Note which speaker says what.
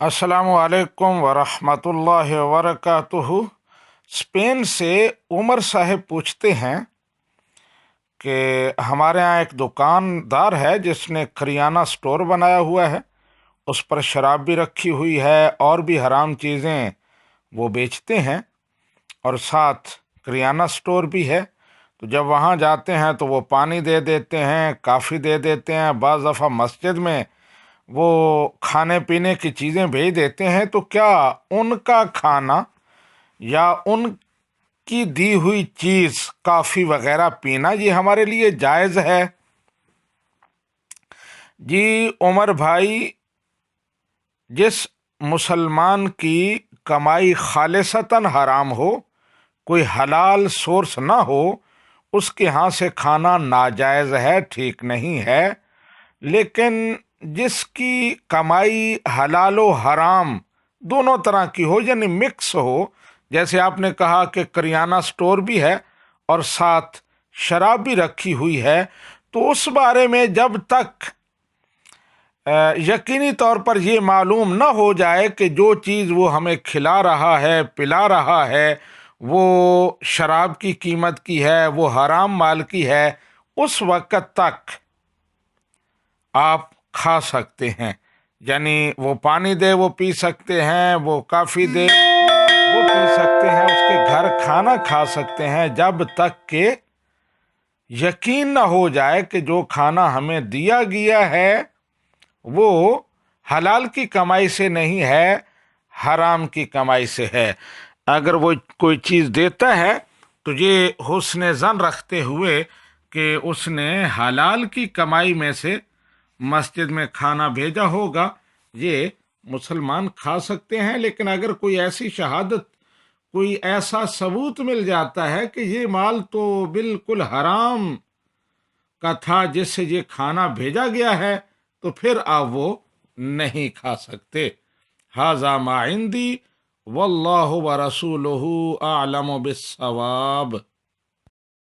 Speaker 1: अस्सलामु अलैकुम वरहमतुल्लाहि वबरकातुहू। स्पेन से उमर साहब पूछते हैं कि हमारे यहाँ एक दुकानदार है जिसने करियाना स्टोर बनाया हुआ है। उस पर शराब भी रखी हुई है और भी हराम चीज़ें वो बेचते हैं, और साथ करियाना स्टोर भी है। तो जब वहाँ जाते हैं तो वो पानी दे देते हैं, काफ़ी दे देते हैं, बाज़ दफ़ा मस्जिद में वो खाने पीने की चीज़ें भेज देते हैं। तो क्या उनका खाना या उनकी दी हुई चीज़ काफ़ी वगैरह पीना ये हमारे लिए जायज़ है? जी उमर भाई, जिस मुसलमान की कमाई खालिसतन हराम हो, कोई हलाल सोर्स ना हो, उसके यहाँ से खाना नाजायज़ है, ठीक नहीं है। लेकिन जिसकी कमाई हलाल व हराम दोनों तरह की हो, यानी मिक्स हो, जैसे आपने कहा कि करियाना स्टोर भी है और साथ शराब भी रखी हुई है, तो उस बारे में जब तक यकीनी तौर पर ये मालूम न हो जाए कि जो चीज़ वो हमें खिला रहा है, पिला रहा है, वो शराब की कीमत की है, वो हराम माल की है, उस वक़्त तक आप खा सकते हैं। यानी वो पानी दे वो पी सकते हैं, वो काफ़ी दे वो पी सकते हैं, उसके घर खाना खा सकते हैं, जब तक कि यकीन न हो जाए कि जो खाना हमें दिया गया है वो हलाल की कमाई से नहीं है, हराम की कमाई से है। अगर वो कोई चीज़ देता है तो ये हुस्न ज़न रखते हुए कि उसने हलाल की कमाई में से मस्जिद में खाना भेजा होगा, ये मुसलमान खा सकते हैं। लेकिन अगर कोई ऐसी शहादत, कोई ऐसा सबूत मिल जाता है कि ये माल तो बिल्कुल हराम का था जिससे ये खाना भेजा गया है, तो फिर आप वो नहीं खा सकते। हाजा मा इंदी वल्लाहु व रसूलुहु आलमु बिस्सवाब।